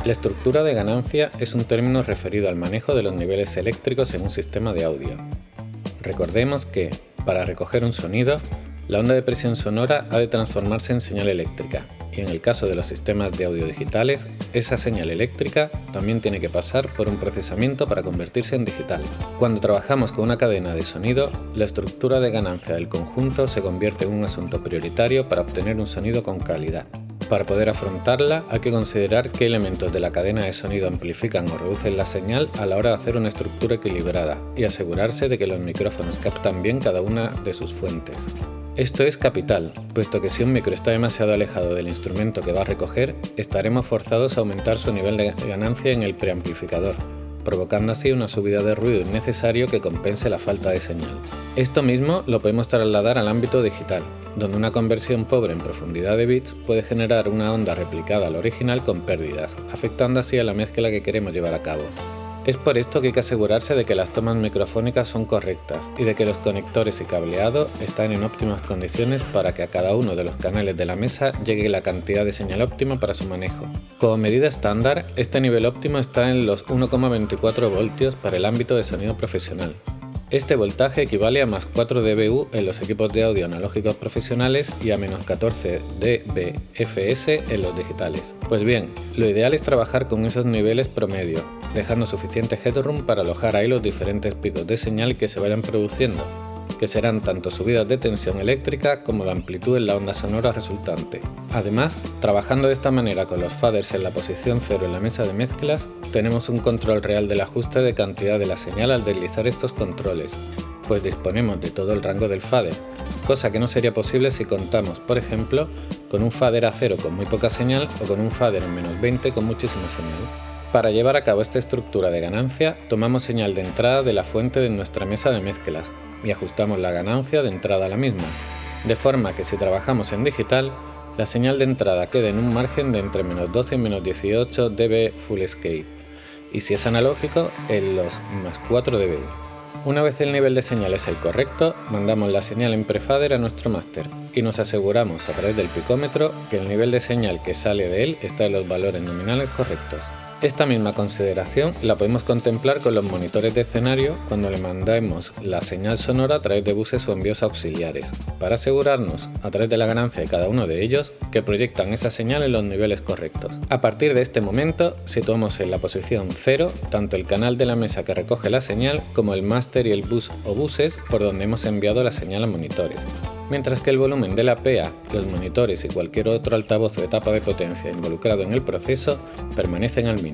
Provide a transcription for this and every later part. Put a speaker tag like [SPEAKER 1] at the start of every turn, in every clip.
[SPEAKER 1] La estructura de ganancia es un término referido al manejo de los niveles eléctricos en un sistema de audio. Recordemos que, para recoger un sonido, la onda de presión sonora ha de transformarse en señal eléctrica, y en el caso de los sistemas de audio digitales, esa señal eléctrica también tiene que pasar por un procesamiento para convertirse en digital. Cuando trabajamos con una cadena de sonido, la estructura de ganancia del conjunto se convierte en un asunto prioritario para obtener un sonido con calidad. Para poder afrontarla, hay que considerar qué elementos de la cadena de sonido amplifican o reducen la señal a la hora de hacer una estructura equilibrada y asegurarse de que los micrófonos captan bien cada una de sus fuentes. Esto es capital, puesto que si un micro está demasiado alejado del instrumento que va a recoger, estaremos forzados a aumentar su nivel de ganancia en el preamplificador, provocando así una subida de ruido innecesario que compense la falta de señal. Esto mismo lo podemos trasladar al ámbito digital, donde una conversión pobre en profundidad de bits puede generar una onda replicada al original con pérdidas, afectando así a la mezcla que queremos llevar a cabo. Es por esto que hay que asegurarse de que las tomas microfónicas son correctas y de que los conectores y cableado están en óptimas condiciones para que a cada uno de los canales de la mesa llegue la cantidad de señal óptima para su manejo. Como medida estándar, este nivel óptimo está en los 1,24 voltios para el ámbito de sonido profesional. Este voltaje equivale a más 4 dBu en los equipos de audio analógicos profesionales y a menos 14 dBFS en los digitales. Pues bien, lo ideal es trabajar con esos niveles promedio, dejando suficiente headroom para alojar ahí los diferentes picos de señal que se vayan produciendo, que serán tanto subidas de tensión eléctrica como la amplitud en la onda sonora resultante. Además, trabajando de esta manera con los faders en la posición 0 en la mesa de mezclas, tenemos un control real del ajuste de cantidad de la señal al deslizar estos controles, pues disponemos de todo el rango del fader, cosa que no sería posible si contamos, por ejemplo, con un fader a 0 con muy poca señal o con un fader en menos 20 con muchísima señal. Para llevar a cabo esta estructura de ganancia, tomamos señal de entrada de la fuente de nuestra mesa de mezclas y ajustamos la ganancia de entrada a la misma, de forma que si trabajamos en digital, la señal de entrada quede en un margen de entre menos 12 y menos 18 dB full scale, y si es analógico, en los más 4 dB. Una vez el nivel de señal es el correcto, mandamos la señal en prefader a nuestro máster y nos aseguramos a través del picómetro que el nivel de señal que sale de él está en los valores nominales correctos. Esta misma consideración la podemos contemplar con los monitores de escenario cuando le mandemos la señal sonora a través de buses o envíos auxiliares, para asegurarnos, a través de la ganancia de cada uno de ellos, que proyectan esa señal en los niveles correctos. A partir de este momento, situamos en la posición 0 tanto el canal de la mesa que recoge la señal como el máster y el bus o buses por donde hemos enviado la señal a monitores, mientras que el volumen de la PA, los monitores y cualquier otro altavoz de etapa de potencia involucrado en el proceso permanecen al mínimo.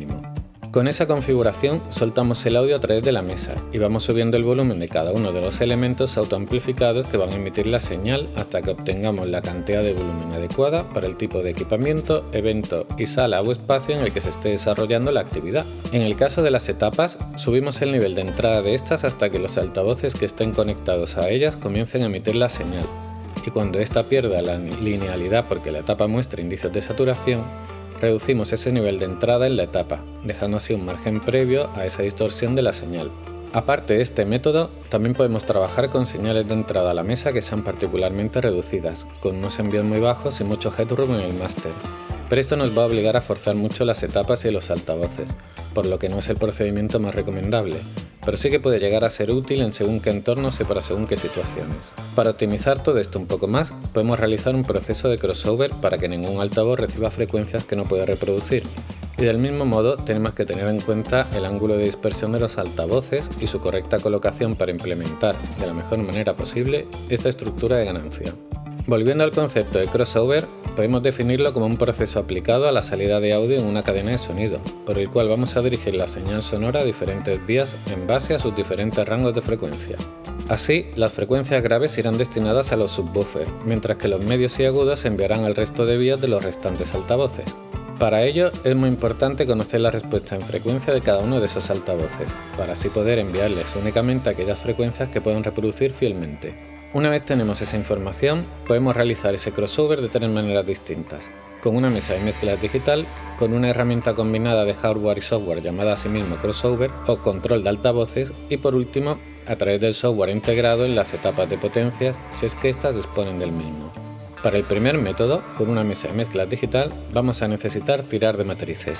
[SPEAKER 1] Con esa configuración soltamos el audio a través de la mesa y vamos subiendo el volumen de cada uno de los elementos autoamplificados que van a emitir la señal hasta que obtengamos la cantidad de volumen adecuada para el tipo de equipamiento, evento y sala o espacio en el que se esté desarrollando la actividad. En el caso de las etapas, subimos el nivel de entrada de estas hasta que los altavoces que estén conectados a ellas comiencen a emitir la señal, y cuando ésta pierda la linealidad porque la etapa muestra índices de saturación, reducimos ese nivel de entrada en la etapa, dejando así un margen previo a esa distorsión de la señal. Aparte de este método, también podemos trabajar con señales de entrada a la mesa que sean particularmente reducidas, con unos envíos muy bajos y mucho headroom en el máster, pero esto nos va a obligar a forzar mucho las etapas y los altavoces, por lo que no es el procedimiento más recomendable, pero sí que puede llegar a ser útil en según qué entornos y para según qué situaciones. Para optimizar todo esto un poco más, podemos realizar un proceso de crossover para que ningún altavoz reciba frecuencias que no puede reproducir, y del mismo modo tenemos que tener en cuenta el ángulo de dispersión de los altavoces y su correcta colocación para implementar de la mejor manera posible esta estructura de ganancia. Volviendo al concepto de crossover, podemos definirlo como un proceso aplicado a la salida de audio en una cadena de sonido, por el cual vamos a dirigir la señal sonora a diferentes vías en base a sus diferentes rangos de frecuencia. Así, las frecuencias graves irán destinadas a los subwoofers, mientras que los medios y agudos se enviarán al resto de vías de los restantes altavoces. Para ello, es muy importante conocer la respuesta en frecuencia de cada uno de esos altavoces, para así poder enviarles únicamente aquellas frecuencias que puedan reproducir fielmente. Una vez tenemos esa información, podemos realizar ese crossover de tres maneras distintas: con una mesa de mezclas digital, con una herramienta combinada de hardware y software llamada asimismo crossover o control de altavoces, y por último, a través del software integrado en las etapas de potencias si es que éstas disponen del mismo. Para el primer método, con una mesa de mezclas digital, vamos a necesitar tirar de matrices.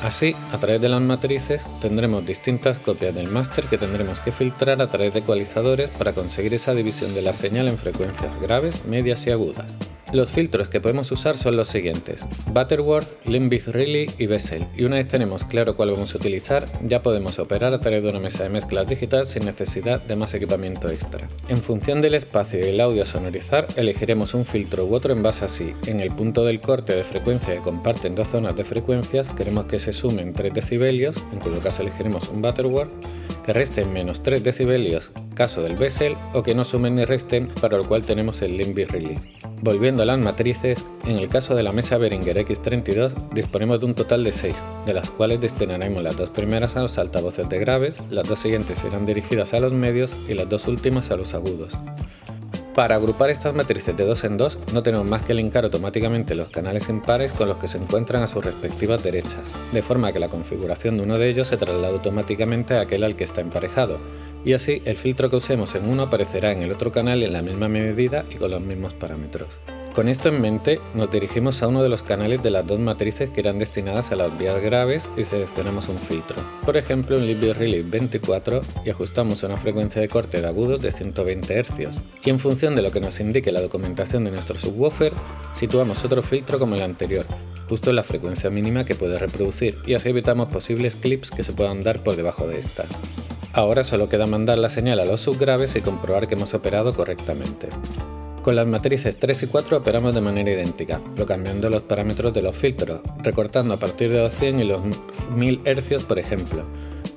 [SPEAKER 1] Así, a través de las matrices, tendremos distintas copias del máster que tendremos que filtrar a través de ecualizadores para conseguir esa división de la señal en frecuencias graves, medias y agudas. Los filtros que podemos usar son los siguientes: Butterworth, Limbic-Riley y Bessel, y una vez tenemos claro cuál vamos a utilizar, ya podemos operar a través de una mesa de mezclas digital sin necesidad de más equipamiento extra. En función del espacio y el audio a sonorizar, elegiremos un filtro u otro en base a si, en el punto del corte de frecuencia que comparten dos zonas de frecuencias, queremos que se sumen 3 decibelios, en cuyo caso elegiremos un Butterworth, que resten menos 3 decibelios, caso del Bessel, o que no sumen ni resten, para lo cual tenemos el Limbic-Riley. Volviendo a las matrices, en el caso de la mesa Behringer X32 disponemos de un total de 6, de las cuales destinaremos las dos primeras a los altavoces de graves, las dos siguientes irán dirigidas a los medios y las dos últimas a los agudos. Para agrupar estas matrices de 2 en 2 no tenemos más que linkar automáticamente los canales impares con los que se encuentran a sus respectivas derechas, de forma que la configuración de uno de ellos se traslada automáticamente a aquel al que está emparejado, y así el filtro que usemos en uno aparecerá en el otro canal en la misma medida y con los mismos parámetros. Con esto en mente, nos dirigimos a uno de los canales de las dos matrices que irán destinadas a las vías graves y seleccionamos un filtro, por ejemplo un Limbic-Riley 24, y ajustamos una frecuencia de corte de agudos de 120 Hz. Y en función de lo que nos indique la documentación de nuestro subwoofer, situamos otro filtro como el anterior, justo en la frecuencia mínima que puede reproducir, y así evitamos posibles clips que se puedan dar por debajo de esta. Ahora solo queda mandar la señal a los subgraves y comprobar que hemos operado correctamente. Con las matrices 3 y 4 operamos de manera idéntica, pero cambiando los parámetros de los filtros, recortando a partir de los 100 y los 1000 Hz por ejemplo,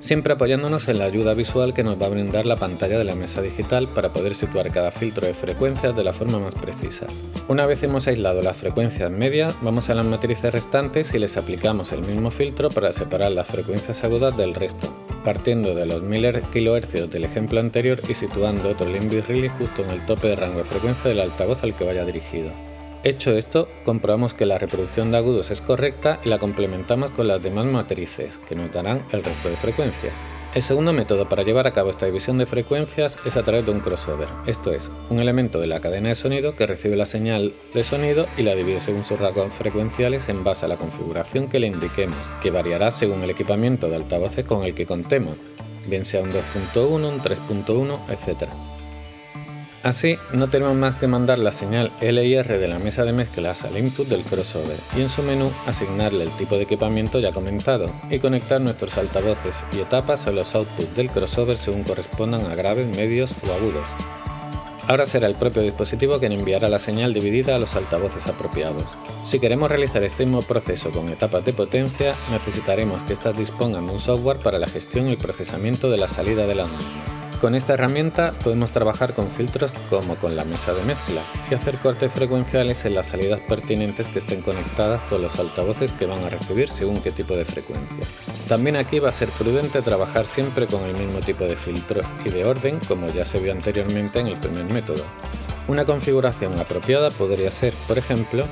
[SPEAKER 1] siempre apoyándonos en la ayuda visual que nos va a brindar la pantalla de la mesa digital para poder situar cada filtro de frecuencias de la forma más precisa. Una vez hemos aislado las frecuencias medias, vamos a las matrices restantes y les aplicamos el mismo filtro para separar las frecuencias agudas del resto, partiendo de los 1000 kHz del ejemplo anterior y situando otro Limbic-Riley justo en el tope de rango de frecuencia del altavoz al que vaya dirigido. Hecho esto, comprobamos que la reproducción de agudos es correcta y la complementamos con las demás matrices, que nos darán el resto de frecuencias. El segundo método para llevar a cabo esta división de frecuencias es a través de un crossover, esto es, un elemento de la cadena de sonido que recibe la señal de sonido y la divide según sus rangos frecuenciales en base a la configuración que le indiquemos, que variará según el equipamiento de altavoces con el que contemos, bien sea un 2.1, un 3.1, etc. Así, no tenemos más que mandar la señal L y R de la mesa de mezclas al input del crossover y en su menú asignarle el tipo de equipamiento ya comentado y conectar nuestros altavoces y etapas a los outputs del crossover según correspondan a graves, medios o agudos. Ahora será el propio dispositivo quien enviará la señal dividida a los altavoces apropiados. Si queremos realizar este mismo proceso con etapas de potencia, necesitaremos que éstas dispongan de un software para la gestión y el procesamiento de la salida de las mismas. Con esta herramienta podemos trabajar con filtros como con la mesa de mezcla y hacer cortes frecuenciales en las salidas pertinentes que estén conectadas con los altavoces que van a recibir según qué tipo de frecuencia. También aquí va a ser prudente trabajar siempre con el mismo tipo de filtro y de orden como ya se vio anteriormente en el primer método. Una configuración apropiada podría ser, por ejemplo,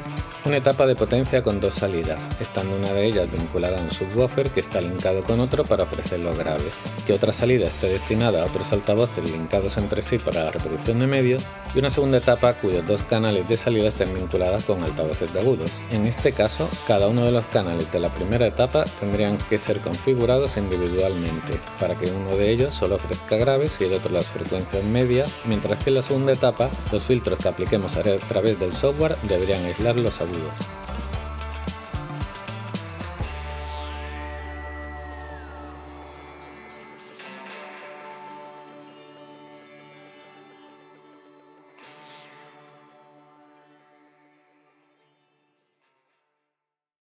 [SPEAKER 1] una etapa de potencia con dos salidas, estando una de ellas vinculada a un subwoofer que está linkado con otro para ofrecer los graves, que otra salida esté destinada a otros altavoces linkados entre sí para la reproducción de medios, y una segunda etapa cuyos dos canales de salida estén vinculadas con altavoces de agudos. En este caso, cada uno de los canales de la primera etapa tendrían que ser configurados individualmente, para que uno de ellos solo ofrezca graves y el otro las frecuencias medias, mientras que en la segunda etapa, los filtros que apliquemos a través del software deberían aislar los agudos.